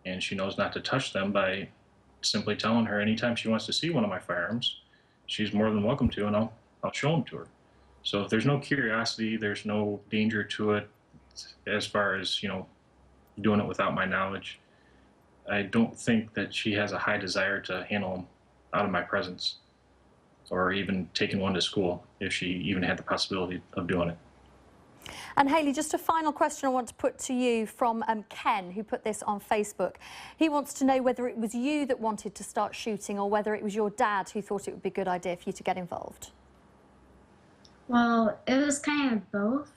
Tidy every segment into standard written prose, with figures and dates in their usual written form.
and she knows not to touch them by simply telling her anytime she wants to see one of my firearms, she's more than welcome to, and I'll show them to her. So if there's no curiosity, there's no danger to it as far as, doing it without my knowledge. I don't think that she has a high desire to handle them out of my presence, or even taking one to school if she even had the possibility of doing it. And Hayley, just a final question I want to put to you from Ken, who put this on Facebook. He wants to know whether it was you that wanted to start shooting or whether it was your dad who thought it would be a good idea for you to get involved. Well, it was kind of both.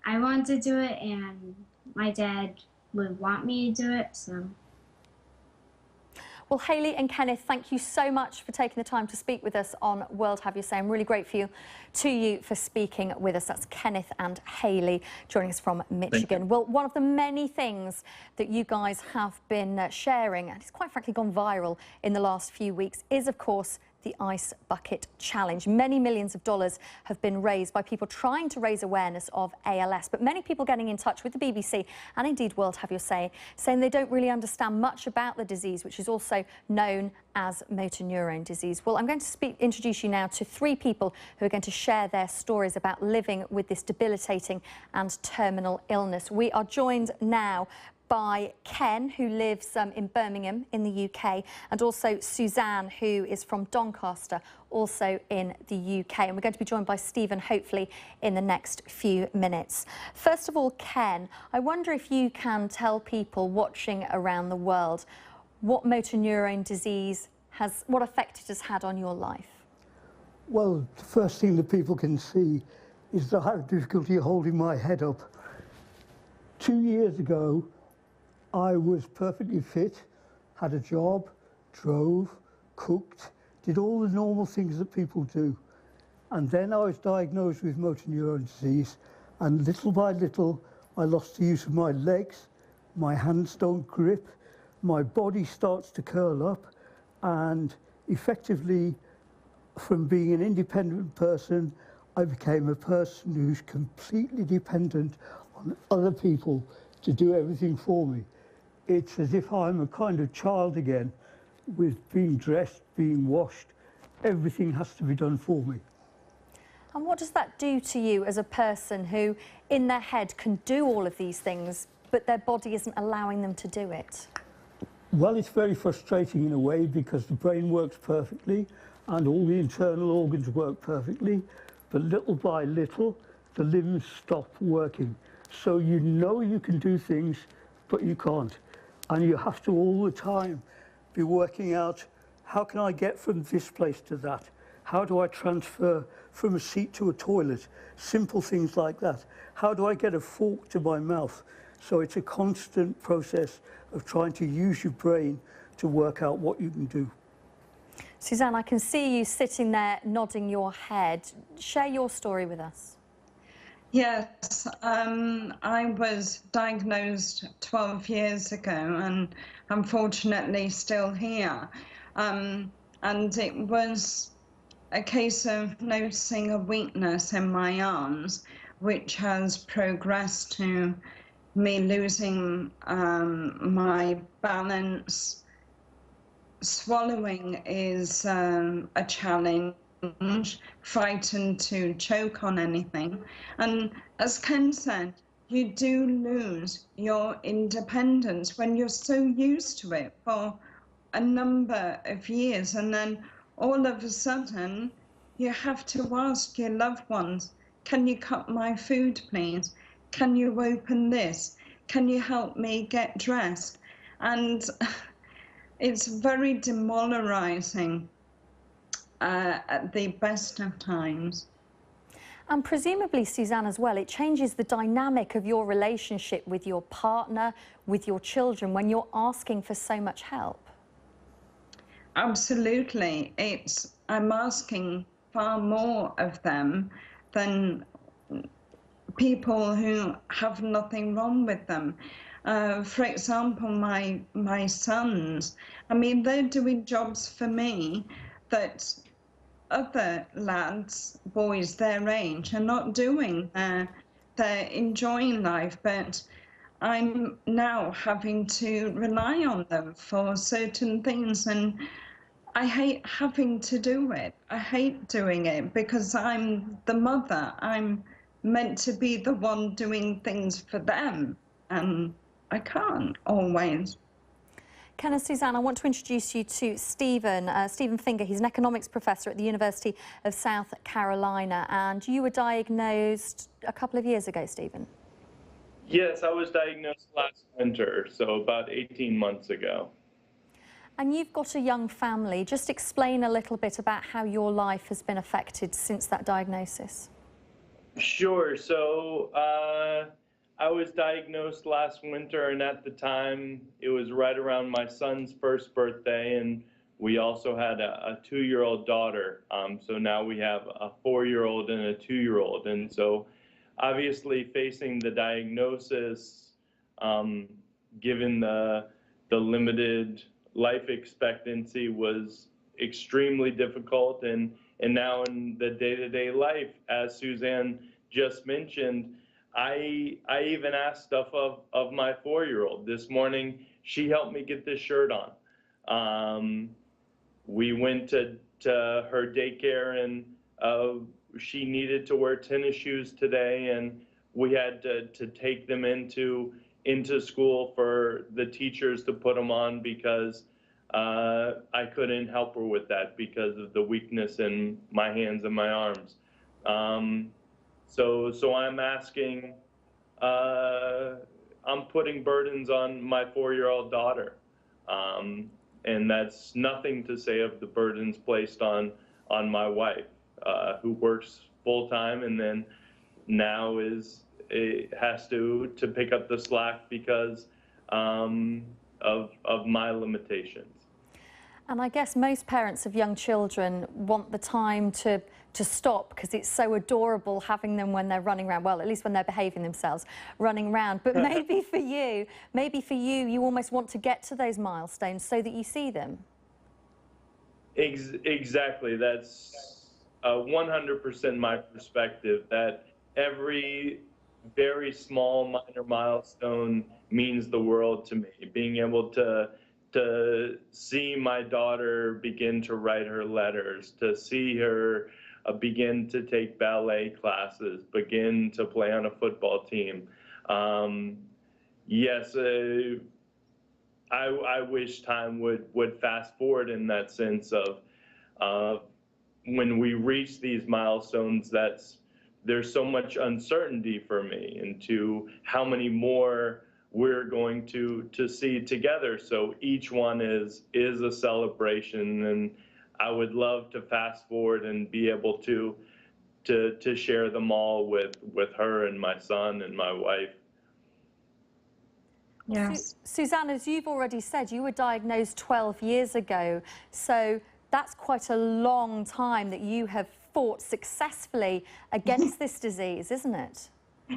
I wanted to do it, and my dad would want me to do it, so. Well, Hayley and Kenneth, thank you so much for taking the time to speak with us on World Have Your Say. I'm really grateful to you for speaking with us. That's Kenneth and Hayley joining us from Michigan. Well, one of the many things that you guys have been sharing, and it's quite frankly gone viral in the last few weeks, is, of course, the Ice Bucket Challenge. Many millions of dollars have been raised by people trying to raise awareness of ALS, but many people getting in touch with the BBC and indeed World Have Your Say, saying they don't really understand much about the disease, which is also known as motor neurone disease. Well, I'm going to introduce you now to three people who are going to share their stories about living with this debilitating and terminal illness. We are joined now by Ken, who lives in Birmingham in the UK, and also Suzanne, who is from Doncaster, also in the UK. And we're going to be joined by Stephen, hopefully, in the next few minutes. First of all, Ken, I wonder if you can tell people watching around the world what motor neurone disease has, what effect it has had on your life. Well, the first thing that people can see is that I have difficulty holding my head up. 2 years ago, I was perfectly fit, had a job, drove, cooked, did all the normal things that people do. And then I was diagnosed with motor neurone disease, and little by little, I lost the use of my legs, my hands don't grip, my body starts to curl up, and effectively, from being an independent person, I became a person who's completely dependent on other people to do everything for me. It's as if I'm a kind of child again, with being dressed, being washed. Everything has to be done for me. And what does that do to you as a person who, in their head, can do all of these things, but their body isn't allowing them to do it? Well, it's very frustrating in a way, because the brain works perfectly and all the internal organs work perfectly, but little by little, the limbs stop working. So you know you can do things, but you can't. And you have to all the time be working out, how can I get from this place to that? How do I transfer from a seat to a toilet? Simple things like that. How do I get a fork to my mouth? So it's a constant process of trying to use your brain to work out what you can do. Suzanne, I can see you sitting there nodding your head. Share your story with us. Yes, I was diagnosed 12 years ago and unfortunately still here. And it was a case of noticing a weakness in my arms, which has progressed to me losing my balance. Swallowing is a challenge. Frightened to choke on anything. And as Ken said, you do lose your independence when you're so used to it for a number of years, and then all of a sudden you have to ask your loved ones, can you cut my food please? Can you open this? Can you help me get dressed? And it's very demoralizing at the best of times. And presumably, Suzanne, as well, it changes the dynamic of your relationship with your partner, with your children, when you're asking for so much help. Absolutely. I'm asking far more of them than people who have nothing wrong with them. For example, my sons, I mean, they're doing jobs for me that other lads, boys their age, are not doing. They're enjoying life, but I'm now having to rely on them for certain things, and I hate having to do it. I hate doing it because I'm the mother. I'm meant to be the one doing things for them, and I can't always. Ken and Suzanne, I want to introduce you to Stephen. Stephen Finger, he's an economics professor at the University of South Carolina, and you were diagnosed a couple of years ago, Stephen. Yes, I was diagnosed last winter, so about 18 months ago. And you've got a young family. Just explain a little bit about how your life has been affected since that diagnosis. Sure. So I was diagnosed last winter, and at the time, it was right around my son's first birthday, and we also had a 2-year-old daughter. So now we have a 4-year-old and a 2-year-old. And so obviously facing the diagnosis, given the limited life expectancy, was extremely difficult. And now in the day-to-day life, as Suzanne just mentioned, I even asked stuff of my 4-year-old. This morning, she helped me get this shirt on. We went to her daycare, and she needed to wear tennis shoes today, and we had to take them into school for the teachers to put them on, because I couldn't help her with that because of the weakness in my hands and my arms. So I'm asking, I'm putting burdens on my 4-year-old daughter. And that's nothing to say of the burdens placed on my wife, who works full time, and then now has to pick up the slack because of my limitations. And I guess most parents of young children want the time to stop, because it's so adorable having them when they're running around, well, at least when they're behaving themselves, running around. But maybe for you, you almost want to get to those milestones so that you see them. Exactly. That's 100% my perspective, that every very small minor milestone means the world to me. Being able to see my daughter begin to write her letters, to see her begin to take ballet classes, begin to play on a football team. Yes, I wish time would fast forward in that sense of when we reach these milestones, there's so much uncertainty for me into how many more we're going to see together. So each one is a celebration, and I would love to fast forward and be able to share them all with her and my son and my wife. Yes. Suzanne, as you've already said, you were diagnosed 12 years ago. So that's quite a long time that you have fought successfully against this disease, isn't it?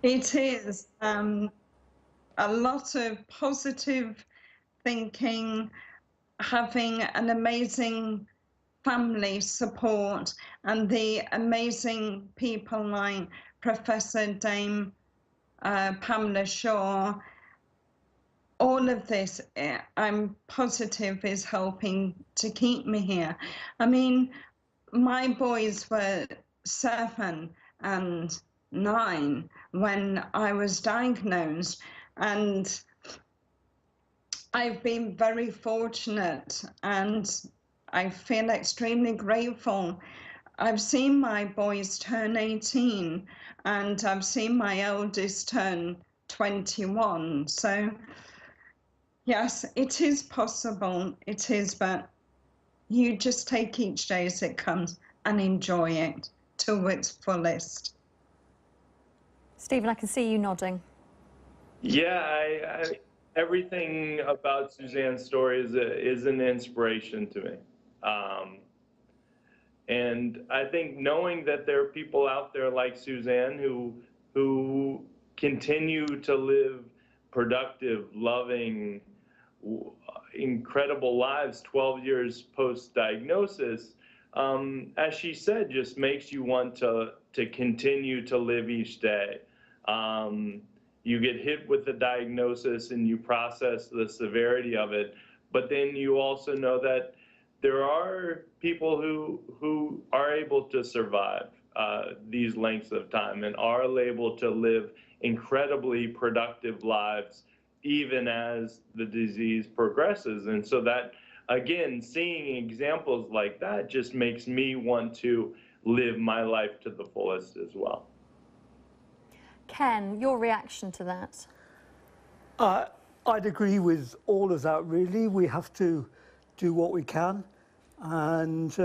It is. A lot of positive thinking, having an amazing family support, and the amazing people like Professor Dame Pamela Shaw. All of this, I'm positive, is helping to keep me here. I mean, my boys were 7 and 9 when I was diagnosed, and I've been very fortunate, and I feel extremely grateful. I've seen my boys turn 18, and I've seen my eldest turn 21. So yes, it is possible. It is, but you just take each day as it comes and enjoy it to its fullest. Stephen, I can see you nodding. Yeah, everything about Suzanne's story is an inspiration to me. And I think knowing that there are people out there like Suzanne who continue to live productive, loving, incredible lives 12 years post-diagnosis, as she said, just makes you want to continue to live each day. you get hit with the diagnosis and you process the severity of it. But then you also know that there are people who are able to survive these lengths of time and are able to live incredibly productive lives even as the disease progresses. And so that, again, seeing examples like that just makes me want to live my life to the fullest as well. Ken, your reaction to that? I'd agree with all of that, really. We have to do what we can, and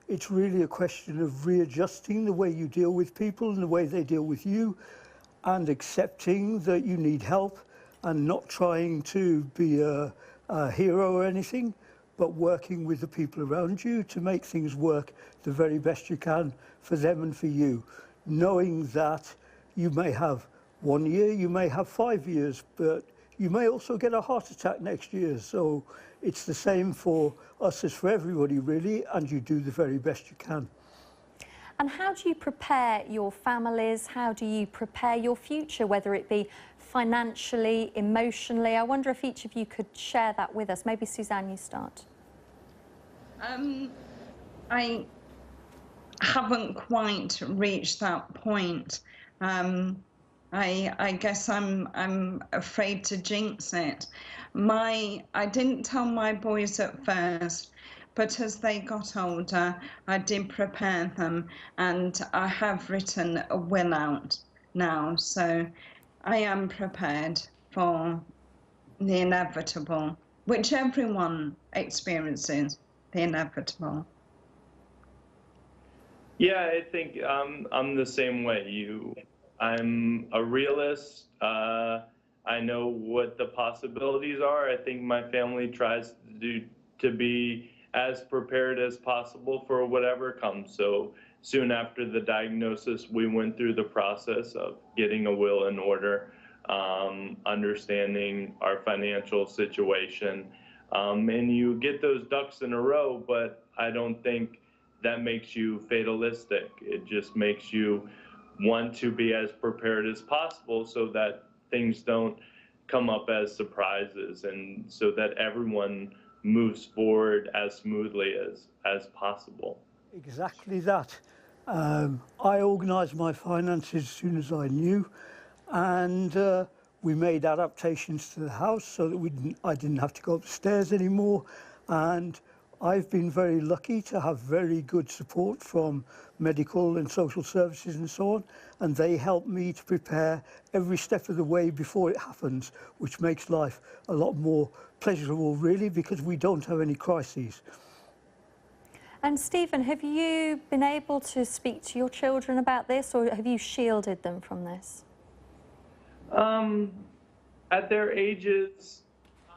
it's really a question of readjusting the way you deal with people and the way they deal with you, and accepting that you need help and not trying to be a hero or anything, but working with the people around you to make things work the very best you can for them and for you, knowing that you may have 1 year, you may have 5 years, but you may also get a heart attack next year. So it's the same for us as for everybody, really, and you do the very best you can. And how do you prepare your families? How do you prepare your future, whether it be financially, emotionally? I wonder if each of you could share that with us. Maybe Suzanne, you start. I haven't quite reached that point. I guess I'm afraid to jinx it. I didn't tell my boys at first, but as they got older, I did prepare them, and I have written a will out now, so I am prepared for the inevitable, which everyone experiences, the inevitable. Yeah, I think I'm the same way. I'm a realist. I know what the possibilities are. I think my family tries to be as prepared as possible for whatever comes. So soon after the diagnosis, we went through the process of getting a will in order, understanding our financial situation, and you get those ducks in a row. But I don't think that makes you fatalistic. It just makes you want to be as prepared as possible so that things don't come up as surprises, and so that everyone moves forward as smoothly as possible. Exactly that. I organised my finances as soon as I knew, and we made adaptations to the house so that I didn't have to go upstairs anymore, and I've been very lucky to have very good support from medical and social services and so on, and they help me to prepare every step of the way before it happens, which makes life a lot more pleasurable, really, because we don't have any crises. And Stephen, have you been able to speak to your children about this, or have you shielded them from this? At their ages,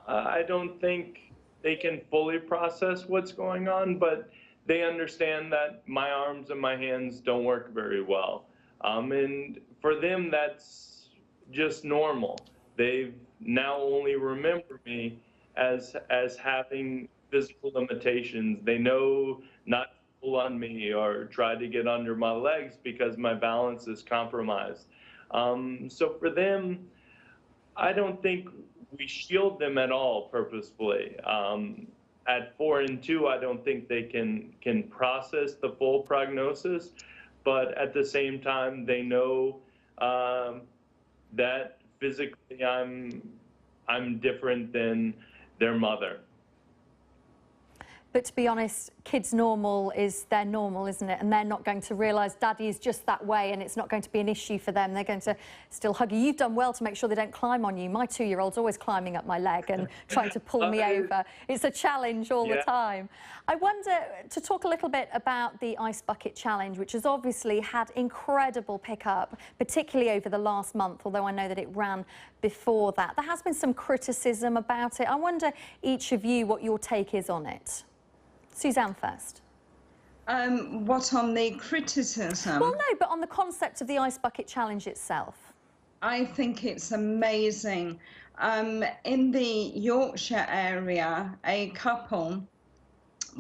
I don't think they can fully process what's going on, but they understand that my arms and my hands don't work very well. And for them, that's just normal. They now only remember me as having physical limitations. They know not to pull on me or try to get under my legs because my balance is compromised. So for them, I don't think we shield them at all purposefully. At 4 and 2, I don't think they can process the full prognosis, but at the same time, they know that physically I'm different than their mother. But to be honest, kids' normal is their normal, isn't it? And they're not going to realise Daddy is just that way, and it's not going to be an issue for them. They're going to still hug you. You've done well to make sure they don't climb on you. My 2-year-old's always climbing up my leg and trying to pull me over. It's a challenge all the time. I wonder, to talk a little bit about the Ice Bucket Challenge, which has obviously had incredible pickup, particularly over the last month, although I know that it ran before that. There has been some criticism about it. I wonder, each of you, what your take is on it. Suzanne first. What on the criticism? Well, no, but on the concept of the Ice Bucket Challenge itself. I think it's amazing. In the Yorkshire area, a couple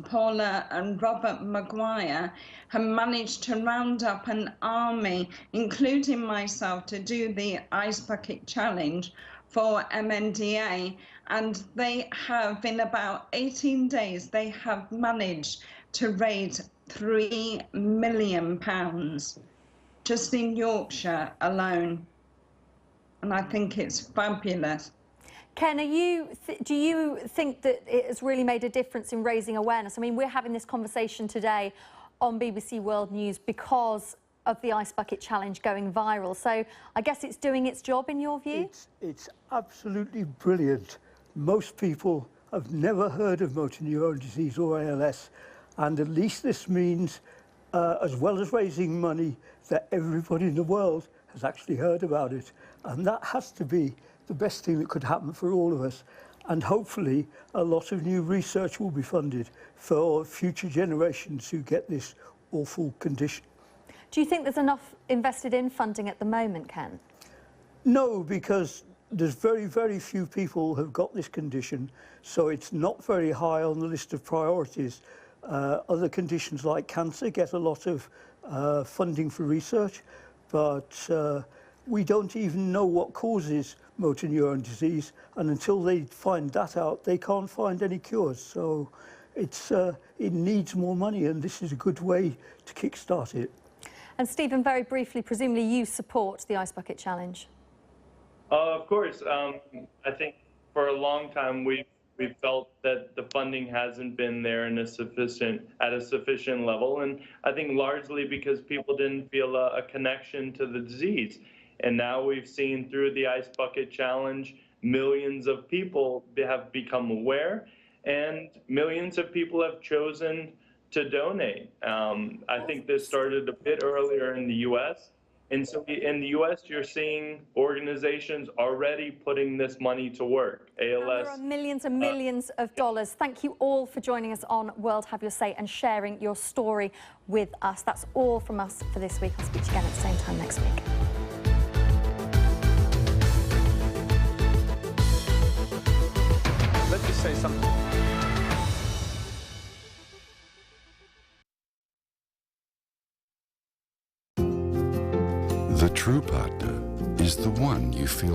Paula and Robert Maguire have managed to round up an army, including myself, to do the Ice Bucket Challenge for MNDA. And they have, in about 18 days, they have managed to raise £3 million just in Yorkshire alone. And I think it's fabulous. Ken, do you think that it has really made a difference in raising awareness? I mean, we're having this conversation today on BBC World News because of the Ice Bucket Challenge going viral. So I guess it's doing its job in your view? It's absolutely brilliant. Most people have never heard of motor neuron disease or ALS, and at least this means, as well as raising money, that everybody in the world has actually heard about it. And that has to be the best thing that could happen for all of us. And hopefully a lot of new research will be funded for future generations who get this awful condition. Do you think there's enough invested in funding at the moment, Ken? No, because there's very, very few people who've got this condition, so it's not very high on the list of priorities. Other conditions like cancer get a lot of funding for research, but we don't even know what causes motor neuron disease, and until they find that out, they can't find any cures. So it needs more money, and this is a good way to kickstart it. And Stephen, very briefly, presumably you support the Ice Bucket Challenge? Of course. I think for a long time we've felt that the funding hasn't been there at a sufficient level, and I think largely because people didn't feel a connection to the disease. And now we've seen through the Ice Bucket Challenge, millions of people have become aware, and millions of people have chosen to donate. I think this started a bit earlier in the U.S. And so in the U.S., you're seeing organizations already putting this money to work. ALS. There are millions and millions of dollars. Thank you all for joining us on World Have Your Say and sharing your story with us. That's all from us for this week. I'll speak to you again at the same time next week. Let me say something. The true partner is the one you feel